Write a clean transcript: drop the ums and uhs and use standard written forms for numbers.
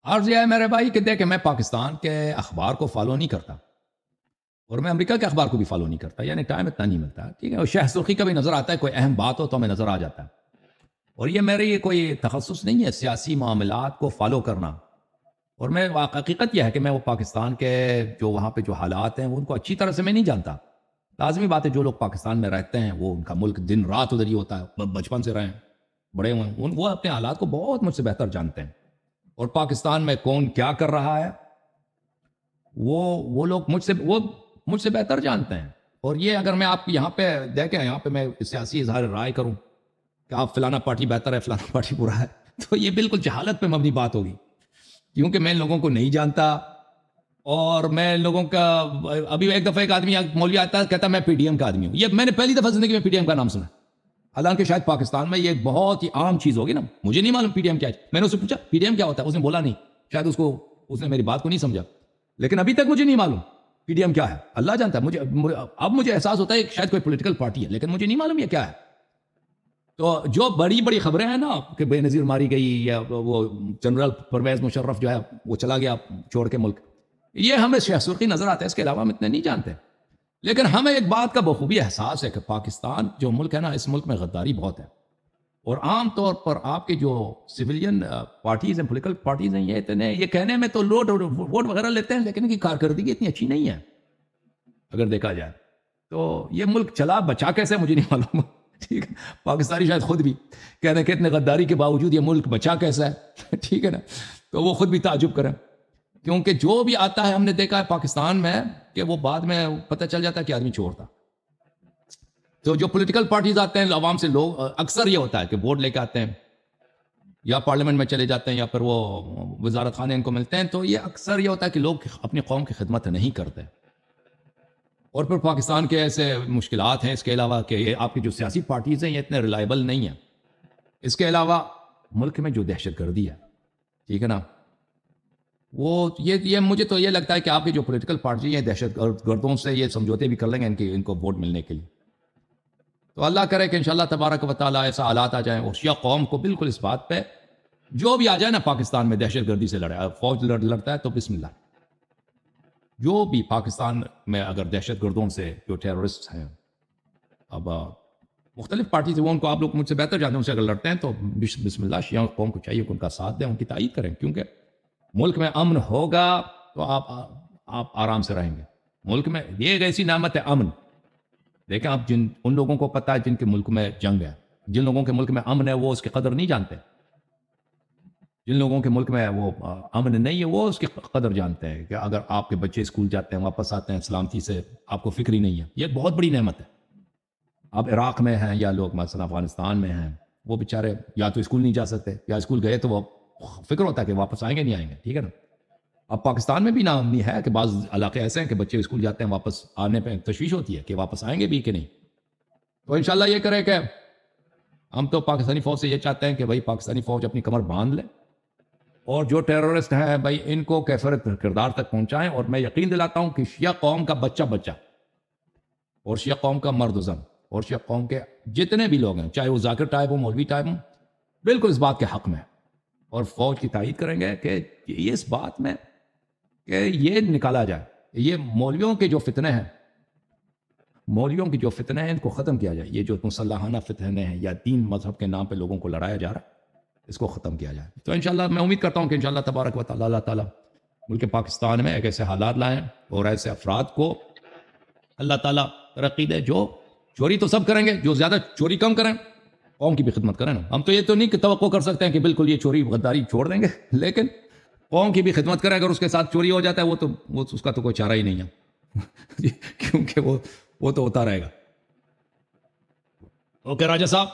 عرض یہ ہے میرے بھائی کہ دیکھیں میں پاکستان کے اخبار کو فالو نہیں کرتا اور میں امریکہ کے اخبار کو بھی فالو نہیں کرتا، یعنی ٹائم اتنا نہیں ملتا، ٹھیک ہے. اور شہ سرخی کا بھی نظر آتا ہے، کوئی اہم بات ہو تو ہمیں نظر آ جاتا ہے. اور یہ میری کوئی تخصص نہیں ہے سیاسی معاملات کو فالو کرنا. اور میں حقیقت یہ ہے کہ میں وہ پاکستان کے جو وہاں پہ جو حالات ہیں وہ ان کو اچھی طرح سے میں نہیں جانتا. لازمی بات ہے جو لوگ پاکستان میں رہتے ہیں وہ ان کا ملک دن رات ادھر ہی ہوتا ہے، بچپن سے رہے ہیں، بڑے ہوئے ہیں، وہ اپنے حالات کو بہت مجھ سے بہتر جانتے ہیں. اور پاکستان میں کون کیا کر رہا ہے وہ لوگ مجھ سے بہتر جانتے ہیں. اور یہ اگر میں آپ یہاں پہ دیکھیں، یہاں پہ میں سیاسی اظہار رائے کروں کہ آپ فلانا پارٹی بہتر ہے فلانا پارٹی برا ہے، تو یہ بالکل جہالت پہ مبنی بات ہوگی، کیونکہ میں لوگوں کو نہیں جانتا. اور میں لوگوں کا ابھی ایک دفعہ ایک آدمی مولوی آتا ہے کہتا ہے میں پی ڈی ایم کا آدمی ہوں. یہ میں نے پہلی دفعہ زندگی میں پی ڈی ایم کا نام سنا، حالانکہ شاید پاکستان میں یہ ایک بہت ہی عام چیز ہوگی نا. مجھے نہیں معلوم پی ڈی ایم کیا ہے. میں نے اس سے پوچھا پی ڈی ایم کیا ہوتا ہے، اس نے بولا نہیں، شاید اس نے میری بات کو نہیں سمجھا. لیکن ابھی تک مجھے نہیں معلوم پی ڈی ایم کیا ہے، اللہ جانتا ہے. اب مجھے احساس ہوتا ہے کہ شاید کوئی پولیٹیکل پارٹی ہے، لیکن مجھے نہیں معلوم یہ کیا ہے. تو جو بڑی بڑی خبریں ہیں نا کہ بے نظیر ماری گئی، یا وہ جنرل پرویز مشرف جو ہے وہ چلا گیا چھوڑ کے ملک، یہ ہمیں شہ سرخی نظر آتا ہے، اس کے علاوہ ہم اتنے نہیں جانتے. لیکن ہمیں ایک بات کا بخوبی احساس ہے کہ پاکستان جو ملک ہے نا، اس ملک میں غداری بہت ہے. اور عام طور پر آپ کے جو سویلین پارٹیز ہیں، پولیٹیکل پارٹیز ہیں، یہ کہنے میں تو ووٹ وغیرہ لیتے ہیں، لیکن ان کی کارکردگی اتنی اچھی نہیں ہے اگر دیکھا جائے. تو یہ ملک چلا بچا کیسے مجھے نہیں معلوم. ٹھیک ہے، پاکستانی شاید خود بھی کہہ رہے ہیں کہ اتنے غداری کے باوجود یہ ملک بچا کیسا ہے. ٹھیک ہے نا، تو وہ خود بھی تعجب کریں، کیونکہ جو بھی آتا ہے ہم نے دیکھا ہے پاکستان میں کہ وہ بعد میں پتہ چل جاتا ہے کہ آدمی چور تھا. تو جو پولیٹیکل پارٹیز آتے ہیں عوام سے، لوگ اکثر یہ ہوتا ہے کہ ووٹ لے کے آتے ہیں یا پارلیمنٹ میں چلے جاتے ہیں یا پھر وہ وزارت خانے ان کو ملتے ہیں، تو یہ اکثر یہ ہوتا ہے کہ لوگ اپنی قوم کی خدمت نہیں کرتے. اور پھر پاکستان کے ایسے مشکلات ہیں اس کے علاوہ کہ یہ آپ کی جو سیاسی پارٹیز ہیں یہ اتنے ریلائبل نہیں ہیں. اس کے علاوہ ملک میں جو دہشت گردی ہے، ٹھیک ہے نا، وہ یہ مجھے تو یہ لگتا ہے کہ آپ کی جو پولیٹیکل پارٹی ہے دہشت گردوں سے یہ سمجھوتے بھی کر لیں گے ان کو ووٹ ملنے کے لیے. تو اللہ کرے کہ انشاءاللہ تبارک و تعالیٰ ایسا حالات آ جائیں اور شیعہ قوم کو بالکل اس بات پہ جو بھی آ جائے نا پاکستان میں دہشت گردی سے لڑے، فوج لڑتا ہے تو بسم اللہ. جو بھی پاکستان میں اگر دہشت گردوں سے جو ٹیررسٹ ہیں، اب مختلف پارٹیز وہ ان کو آپ لوگ مجھ سے بہتر جانتے ہیں، ان سے اگر لڑتے ہیں تو بسم اللہ. شیعہ قوم کو چاہیے کہ ان کا ساتھ دیں، ان کی تائید کریں، کیونکہ ملک میں امن ہوگا تو آپ آرام سے رہیں گے. ملک میں یہ ایک ایسی نعمت ہے امن. دیکھیں آپ ان لوگوں کو پتہ ہے جن کے ملک میں جنگ ہے، جن لوگوں کے ملک میں امن ہے وہ اس کی قدر نہیں جانتے. جن لوگوں کے ملک میں وہ امن نہیں ہے وہ اس کی قدر جانتے ہیں کہ اگر آپ کے بچے اسکول جاتے ہیں واپس آتے ہیں سلامتی سے، آپ کو فکر ہی نہیں ہے. یہ ایک بہت بڑی نعمت ہے. آپ عراق میں ہیں یا لوگ مثلا افغانستان میں ہیں، وہ بیچارے یا تو اسکول نہیں جا سکتے یا اسکول گئے تو وہ فکر ہوتا ہے کہ واپس آئیں گے نہیں آئیں گے. ٹھیک ہے نا. اب پاکستان میں بھی ناامنی ہے کہ بعض علاقے ایسے ہیں کہ بچے اسکول جاتے ہیں، واپس آنے پہ تشویش ہوتی ہے کہ واپس آئیں گے بھی کہ نہیں. تو انشاءاللہ یہ کرے کہ ہم تو پاکستانی فوج سے یہ چاہتے ہیں کہ بھائی پاکستانی فوج اپنی کمر باندھ لے اور جو ٹیررسٹ ہیں بھائی ان کو کیفیت کردار تک پہنچائیں. اور میں یقین دلاتا ہوں کہ شیعہ قوم کا بچہ اور شیعہ قوم کا مرد و زن اور شیعہ قوم کے جتنے بھی لوگ ہیں، چاہے وہ ذاکر ٹائپ ہو، مولوی ٹائپ ہوں، بالکل اس بات کے حق میں اور فوج کی تائید کریں گے کہ یہ اس بات میں کہ یہ نکالا جائے، یہ مولویوں کے جو فتنے ہیں، ان کو ختم کیا جائے. یہ جو مسلحانہ فتنے ہیں یا دین مذہب کے نام پہ لوگوں کو لڑایا جا رہا ہے، اس کو ختم کیا جائے. تو انشاءاللہ میں امید کرتا ہوں کہ انشاءاللہ تبارک و تعالی اللہ تعالیٰ ملک پاکستان میں ایک ایسے حالات لائیں اور ایسے افراد کو اللہ تعالیٰ ترقی دے جو چوری تو سب کریں گے، جو زیادہ چوری کم کریں، قوم کی بھی خدمت کریں نا. ہم تو یہ تو نہیں کہ توقع کر سکتے ہیں کہ بالکل یہ چوری غداری چھوڑ دیں گے، لیکن قوم کی بھی خدمت کریں. اگر اس کے ساتھ چوری ہو جاتا ہے وہ اس کا تو کوئی چارہ ہی نہیں ہے کیونکہ وہ تو ہوتا رہے گا. اوکے راجہ صاحب.